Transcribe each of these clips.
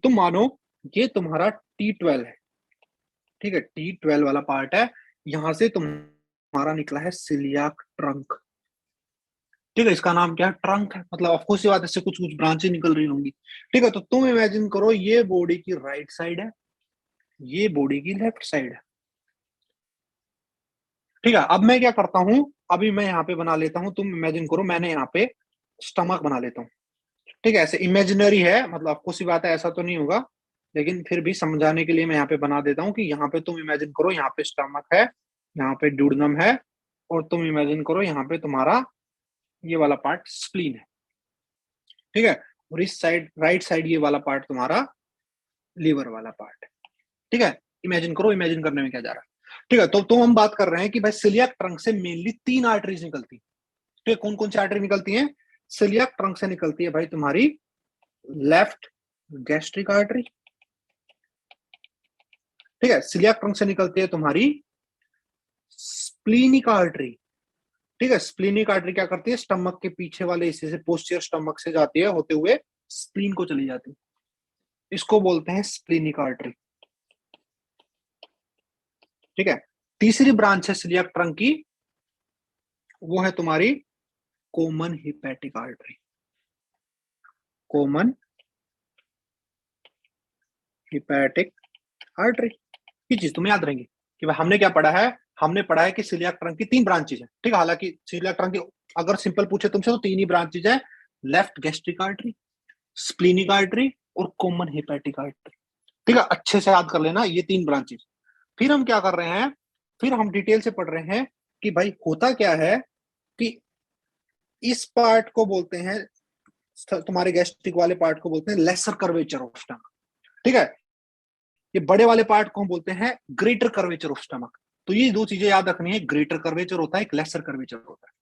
तुम मानो ये तुम्हारा T12 है, ठीक है, T12 वाला पार्ट है, यहां से तुम्हारा निकला है सिलियाक ट्रंक, ठीक है, इसका नाम क्या है, ट्रंक है, मतलब ऑफकोर्स ये बात, इससे कुछ कुछ ब्रांचें निकल रही होंगी, ठीक है। तो तुम इमेजिन करो ये बॉडी की राइट साइड है, ये बॉडी की लेफ्ट साइड है, ठीक है। अब मैं क्या करता हूं, अभी मैं यहाँ पे बना लेता हूं, तुम इमेजिन करो मैंने यहाँ पे स्टमक बना लेता हूँ, ठीक है, ऐसे इमेजिनरी है, मतलब आपको सी बात है, ऐसा तो नहीं होगा, लेकिन फिर भी समझाने के लिए मैं यहाँ पे बना देता हूँ कि यहाँ पे तुम इमेजिन करो यहाँ पे स्टमक है, यहाँ पे ड्यूडेनम है, और तुम इमेजिन करो यहाँ पे तुम्हारा ये वाला पार्ट स्प्लीन है, ठीक है, और इस साइड राइट साइड ये वाला पार्ट तुम्हारा लीवर वाला पार्ट है, ठीक है। इमेजिन करो, इमेजिन करने में क्या जा रहा है, ठीक है। तो हम बात कर रहे हैं कि भाई सिलियाक ट्रंक से मेनली 3 आर्टरीज निकलती है, ठीक है, कौन कौन सी आर्टरी निकलती हैं, सिलियाक ट्रंक से निकलती है भाई तुम्हारी लेफ्ट गैस्ट्रिक आर्टरी, ठीक है, सिलियाक ट्रंक से निकलती है तुम्हारी स्प्लीनिक आर्टरी, ठीक है, स्प्लीनिक आर्टरी क्या करती है, स्टमक के पीछे वाले हिस्से से, पोस्टियर स्टमक से जाती है होते हुए स्प्लीन को चली जाती है, इसको बोलते हैं स्प्लीनिक आर्टरी, ठीक है। तीसरी ब्रांच है सिलियाक ट्रंक की, वो है तुम्हारी common hepatic artery, common hepatic artery. ये चीज तुम्हें याद रहेंगी कि भाई हमने क्या पढ़ा है, हमने पढ़ा है कि सिलियाक ट्रंक की 3 ब्रांचेज है, ठीक है, हालांकि सिलियाक ट्रंक की अगर सिंपल पूछे तुमसे तो 3 ही ब्रांचेज है, left gastric artery, splenic artery और कॉमन हिपैटिक आर्टरी, ठीक है, अच्छे से याद कर लेना ये 3 ब्रांचेज। फिर हम क्या कर रहे हैं, फिर हम डिटेल से पढ़ रहे हैं कि भाई होता क्या है कि इस पार्ट को बोलते हैं, तुम्हारे गैस्ट्रिक वाले पार्ट को बोलते हैं लेसर कर्वेचर ऑफ स्टमक, ठीक है, ये बड़े वाले पार्ट को हम बोलते हैं ग्रेटर कर्वेचर ऑफ स्टमक। तो ये 2 चीजें याद रखनी है, ग्रेटर कर्वेचर होता है, एक लेसर कर्वेचर होता है,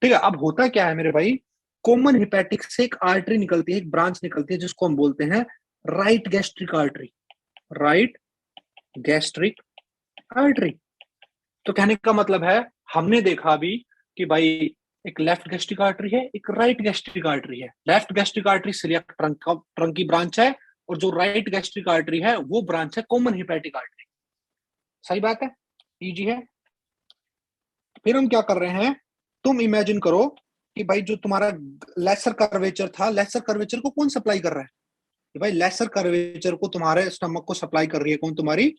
ठीक है। अब होता क्या है मेरे भाई, कॉमन हिपैटिक से एक आर्टरी निकलती है, एक ब्रांच निकलती है जिसको हम बोलते हैं right gastric artery, right gastric artery. तो कहने का मतलब है, हमने देखा अभी कि भाई एक लेफ्ट गैस्ट्रिक आर्टरी है, एक राइट गैस्ट्रिक आर्टरी है, left gastric artery coeliac trunk की ब्रांच है, और जो राइट गैस्ट्रिक आर्टरी है वो ब्रांच है कॉमन हिपैटिक आर्टरी, सही बात है, इजी है। फिर हम क्या कर रहे हैं, तुम इमेजिन करो कि भाई जो तुम्हारा लेसर कर्वेचर था, लेसर कर्वेचर को कौन सप्लाई कर रहा है, कि भाई लेसर कर्वेचर को तुम्हारे स्टमक को सप्लाई कर रही है कौन, तुम्हारी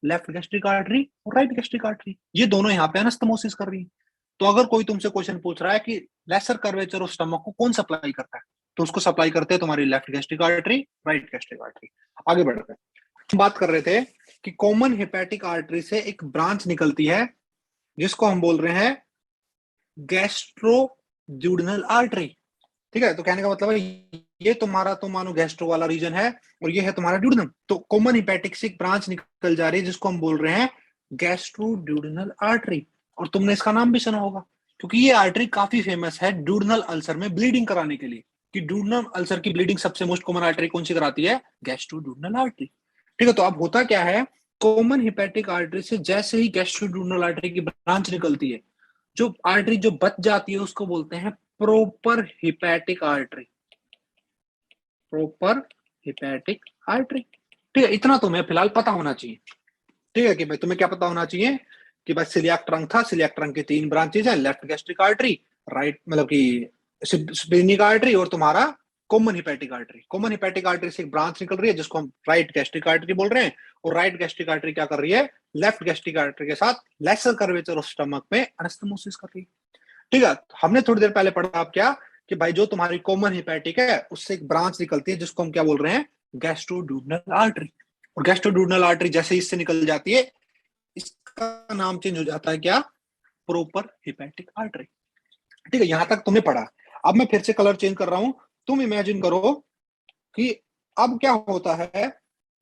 लेफ्ट गैस्ट्रिक आर्टरी और राइट गैस्ट्रिक आर्टरी, ये दोनों यहाँ पे एनास्टमोसिस कर रही है। तो अगर कोई तुमसे क्वेश्चन पूछ रहा है कि लेसर कर्वेचर ऑफ स्टमक को कौन सप्लाई करता है, तो उसको सप्लाई करते हैं तुम्हारी left gastric artery, right gastric artery. आगे बढ़ते हैं, हम बात कर रहे थे कि कॉमन हिपैटिक आर्टरी से एक ब्रांच निकलती है जिसको हम बोल रहे हैं गैस्ट्रोड्यूडनल आर्टरी, ठीक है। तो कहने का मतलब है ये तुम्हारा तो मानो गैस्ट्रो वाला रीजन है, और ये है तुम्हारा ड्यूडनम, तो कॉमन हिपैटिक से एक ब्रांच निकल जा रही है जिसको हम बोल रहे हैं गैस्ट्रोड्यूडनल आर्टरी, और तुमने इसका नाम भी सुना होगा क्योंकि ये आर्टरी काफी फेमस है ड्यूडनल अल्सर में ब्लीडिंग कराने के लिए, कि ड्यूडनल अल्सर की ब्लीडिंग सबसे मोस्ट कॉमन आर्टरी कौन सी कराती है, गैस्ट्रोड्यूडनल आर्टरी, ठीक है। तो अब होता क्या है, कॉमन हिपैटिक आर्टरी से जैसे ही गैस्ट्रोड्यूडनल आर्टरी की ब्रांच निकलती है, जो आर्टरी जो बच जाती है उसको बोलते हैं proper hepatic artery, proper hepatic artery, ठीक है। इतना तुम्हें फिलहाल पता होना चाहिए, ठीक है, कि भाई तुम्हें क्या पता होना चाहिए कि भाई सिलियाक ट्रंक था, सिलियाक ट्रंक की 3 ब्रांचेज है, लेफ्ट गैस्ट्रिक आर्टरी, राइट मतलब कि स्प्लीनिक आर्टरी, और तुम्हारा common hepatic artery. Common hepatic artery से एक ब्रांच निकल रही है जिसको हम राइट गैस्ट्रिक आर्टरी बोल रहे हैं, और राइट गैस्ट्रिक आर्टरी क्या कर रही है, लेफ्ट गैस्ट्रिक आर्टरी के साथ लेसर कर्वेचर ऑफ स्टमक में एनास्टमोसिस कर रही है, ठीक है। हमने थोड़ी देर पहले पढ़ा आप क्या, कि भाई जो तुम्हारी कॉमन हिपैटिक है उससे एक ब्रांच निकलती है जिसको हम क्या बोल रहे हैं, गैस्ट्रोड्यूडनल आर्टरी, और गैस्ट्रोड्यूडनल आर्टरी जैसे इससे निकल जाती है इसका नाम चेंज हो जाता है क्या, प्रोपर हिपैटिक आर्टरी, ठीक है। यहां तक तुमने पढ़ा। अब मैं फिर से कलर चेंज कर रहा हूं, तुम इमेजिन करो कि अब क्या होता है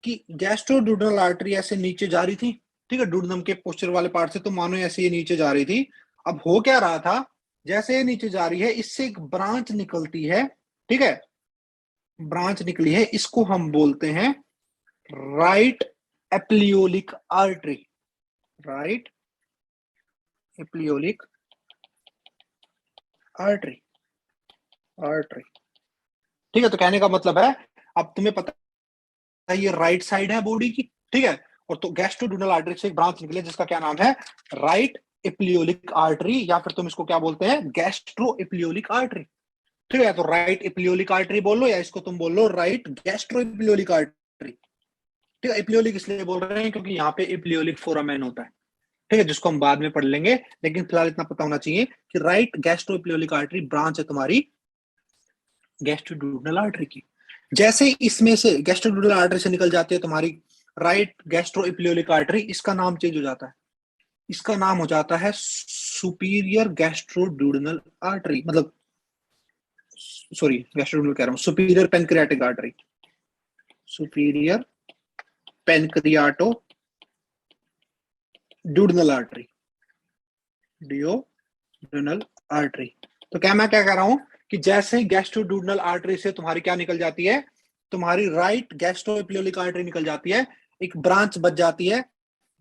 कि गैस्ट्रोड्यूडनल आर्टरी ऐसे नीचे जा रही थी, ठीक है, डूडनम के पोस्चर वाले पार्ट से, तो मानो ऐसे ये नीचे जा रही थी। अब हो क्या रहा था, जैसे ये नीचे जा रही है इससे एक ब्रांच निकलती है, ठीक है, ब्रांच निकली है, इसको हम बोलते हैं right epiploic artery, right epiploic artery, artery, ठीक है। तो कहने का मतलब है अब तुम्हें पता ये राइट साइड है बॉडी की, ठीक है, और तो गैस्ट्रोड्यूडनल आर्टरी से एक ब्रांच निकले जिसका क्या नाम है, राइट एपिलियोलिक आर्टरी, या फिर तुम इसको क्या बोलते हैं, गैस्ट्रो एपिलियोलिक आर्टरी, ठीक है। तो राइट एपिलियोलिक आर्टरी बोल लो या इसको तुम बोल लो राइट गैस्ट्रो एपिलियोलिक आर्टरी, ठीक है। एपिलियोलिक इसलिए बोल रहे हैं क्योंकि यहाँ पे एपिलियोलिक फोरामेन होता है, ठीक है, जिसको हम बाद में पढ़ लेंगे, लेकिन फिलहाल इतना पता होना चाहिए कि राइट गैस्ट्रो एपिलियोलिक आर्टरी ब्रांच है तुम्हारी गैस्ट्रोड्यूडनल आर्टरी की। जैसे इसमें से गैस्ट्रोड्यूडनल आर्टरी से निकल जाती है तुम्हारी राइट गैस्ट्रो एपिलियोलिक आर्टरी, इसका नाम चेंज हो जाता है, इसका नाम हो जाता है सुपीरियर गैस्ट्रोड्यूडनल आर्टरी, मतलब सॉरी गैस्ट्रोड्यूडनल कह रहा हूं, superior pancreatic artery, superior pancreaticoduodenal artery, duodenal artery. तो क्या मैं क्या कह रहा हूं कि जैसे गैस्ट्रोड्यूडनल आर्टरी से तुम्हारी क्या निकल जाती है, तुम्हारी राइट गैस्ट्रोएपिलियोलिक आर्टरी निकल जाती है, एक ब्रांच बच जाती है,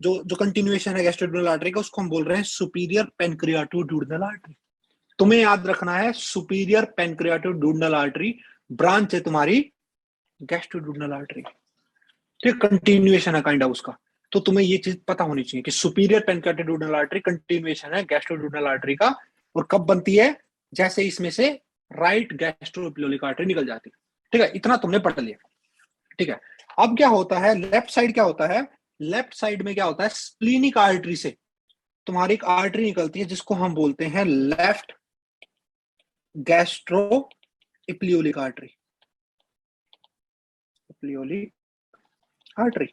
जो कंटिन्यूएशन है गैस्ट्रोड्यूडनल आर्टरी का, उसको हम बोल रहे हैं सुपीरियर पेनक्रियाटोड्यूडनल आर्टरी। तुम्हें याद रखना है सुपीरियर पेनक्रियाटोड्यूडनल आर्टरी ब्रांच है तुम्हारी गैस्ट्रोड्यूडनल आर्टरी, ठीक, कंटिन्यूएशन है काइंड ऑफ उसका। तो तुम्हें ये चीज पता होनी चाहिए कि सुपीरियर पेनक्रियाटोड्यूडनल आर्टरी कंटिन्यूएशन है गैस्ट्रोड्यूडनल आर्टरी का, और कब बनती है, जैसे इसमें से राइट गैस्ट्रोएपिलियोलिक आर्टरी निकल जाती है, ठीक है। इतना तुमने पढ़ लिया, ठीक है। अब क्या होता है लेफ्ट साइड, क्या होता है लेफ्ट साइड में, क्या होता है स्प्लीनिक आर्टरी से तुम्हारी एक आर्टरी निकलती है जिसको हम बोलते हैं लेफ्ट गैस्ट्रो एपिलियोलिक आर्टरी, एपिलियोलिक आर्टरी।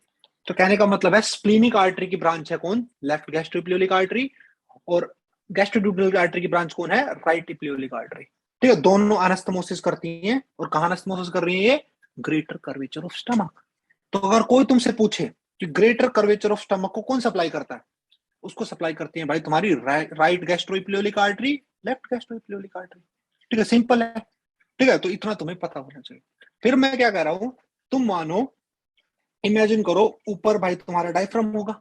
तो कहने का मतलब है स्प्लीनिक आर्टरी की ब्रांच है कौन, लेफ्ट गैस्ट्रो एपिलियोलिक आर्टरी, और गैस्ट्रोड्यूडनल आर्टरी की ब्रांच कौन है, राइट एपिलियोलिक आर्टरी, ठीक है। दोनों अनस्थमोसिस करती हैं, और कहां अनस्थमोसिस कर रही है ये, ग्रेटर कर्वेचर ऑफ स्टमक। तो अगर कोई तुमसे पूछे कि ग्रेटर कर्वेचर ऑफ स्टमक को कौन सप्लाई करता है, उसको सप्लाई करती है भाई तुम्हारी राइट गैस्ट्रोएपिलियोलिक आर्टरी, लेफ्ट गैस्ट्रोएपिलियोलिक आर्टरी, ठीक है, सिंपल है, ठीक है। तो इतना तुम्हें पता होना चाहिए। फिर मैं क्या कह रहा हूं, तुम मानो इमेजिन करो ऊपर भाई तुम्हारा डायफ्राम होगा,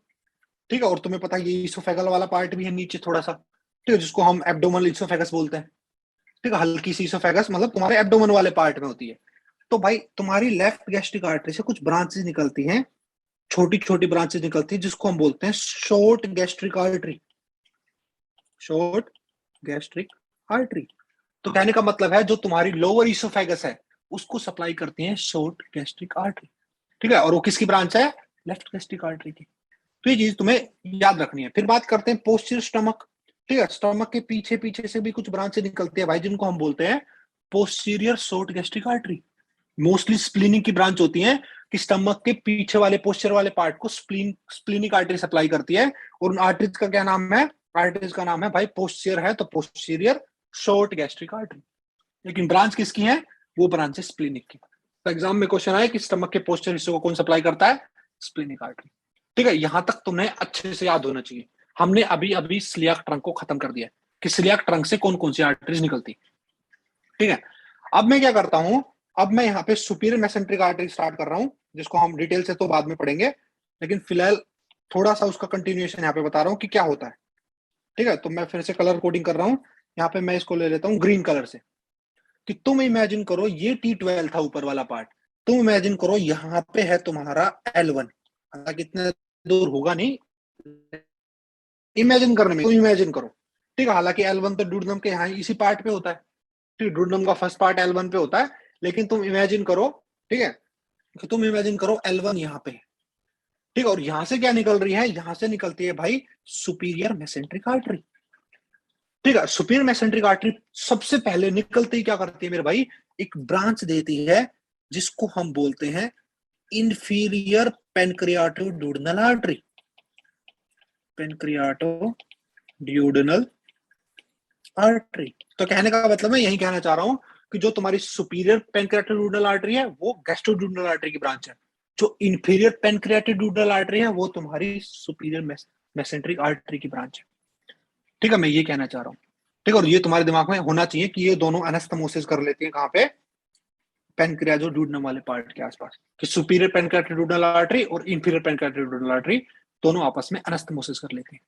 ठीक है, और तुम्हें पता है ये इसोफेगल वाला पार्ट भी है नीचे थोड़ा सा, ठीक है, जिसको हम एब्डोमिनल इसोफेगस बोलते हैं, ठीक है, हल्की सी इसोफेगस मतलब तुम्हारे एब्डोमेन वाले पार्ट में होती है। तो भाई तुम्हारी लेफ्ट गैस्ट्रिक आर्टरी से कुछ ब्रांचेस निकलती हैं, छोटी छोटी ब्रांचेस निकलती है, जिसको हम बोलते हैं short gastric artery, short gastric artery. तो कहने का मतलब है जो तुम्हारी लोअर इसोफेगस है उसको सप्लाई करती है शॉर्ट गैस्ट्रिक आर्टरी, ठीक है, और वो किसकी ब्रांच है, लेफ्ट गैस्ट्रिक आर्टरी की। तो ये चीज तुम्हें याद रखनी है। फिर बात करते हैं पोस्टीरियर स्टमक, ठीक है, स्टमक के पीछे पीछे से भी कुछ ब्रांचेस निकलती है भाई, जिनको हम बोलते हैं posterior short gastric artery. Mostly splenic की ब्रांच होती है कि स्टमक के पीछे वाले पोस्चर वाले पार्ट को स्प्लीनिक आर्टरी सप्लाई करती है, और उन आर्टरीज का क्या नाम है, आर्टरीज का नाम है भाई पोस्चर है तो पोस्टीरियर शॉर्ट गैस्ट्रिक आर्टरी। लेकिन ब्रांच किसकी है, वो ब्रांच है स्प्लीनिक की। तो एग्जाम में क्वेश्चन आया कि स्टमक के पोस्चर हिस्से को कौन सप्लाई करता है, स्प्लीनिक आर्टरी, ठीक है। यहां तक तुम्हें अच्छे से याद होना चाहिए। हमने अभी अभी सिलियाक ट्रंक को खत्म कर दिया कि सिलियाक ट्रंक से कौन कौन सी आर्टरीज निकलती, ठीक है। अब मैं क्या करता हूं, अब मैं यहाँ पे सुपीरियर मेसेंट्रिक आर्टरी स्टार्ट कर रहा हूं, जिसको हम डिटेल से तो बाद में पढ़ेंगे, लेकिन फिलहाल थोड़ा सा उसका कंटिन्यूएशन यहाँ पे बता रहा हूँ कि क्या होता है, ठीक है। तो मैं फिर से कलर कोडिंग कर रहा हूँ, यहाँ पे मैं इसको ले लेता हूँ ग्रीन कलर से, कि तुम इमेजिन करो ये T12 था ऊपर वाला पार्ट, तुम इमेजिन करो यहाँ पे है तुम्हारा L1, हालांकि इतने दूर होगा नहीं, इमेजिन करने में तुम इमेजिन करो, ठीक है, हालांकि L1 तो ड्यूडेनम के यहाँ इसी पार्ट पे होता है, ठीक है, ड्यूडेनम का फर्स्ट पार्ट L1 पे होता है, लेकिन तुम इमेजिन करो, ठीक है, तो तुम इमेजिन करो L1 यहाँ पे, ठीक है, और यहां से क्या निकल रही है, यहां से निकलती है भाई सुपीरियर मेसेंट्रिक आर्टरी, ठीक है। सुपीरियर मेसेंट्रिक आर्टरी सबसे पहले निकलते ही क्या करती है मेरे भाई, एक ब्रांच देती है जिसको हम बोलते हैं इंफीरियर पेनक्रियाटोड्यूडनल आर्टरी, पेनक्रियाटोड्यूडनल आर्टरी। तो कहने का मतलब मैं यही कहना चाह रहा हूं कि जो तुम्हारी सुपीरियर पेनक्रियाटोड्यूडनल आर्टरी है वो गैस्ट्रोड्यूडनल आर्टरी की ब्रांच है, जो इंफीरियर पेनक्रियाटोड्यूडनल आर्टरी है वो तुम्हारी सुपीरियर मेसेंट्रिक आर्टरी की ब्रांच है, ठीक है, मैं ये कहना चाह रहा हूँ, ठीक है। और ये तुम्हारे दिमाग में होना चाहिए कि ये दोनों अनस्थमोसिस कर लेती हैं कहाँ पे, पेनक्रियाटोड्यूडनम वाले पार्ट के आसपास, कि सुपीरियर पेनक्रियाटोड्यूडनल आर्टरी और इंफीरियर पेनक्रियाटोड्यूडनल आर्टरी दोनों आपस में अनस्थमोसिस कर लेते हैं,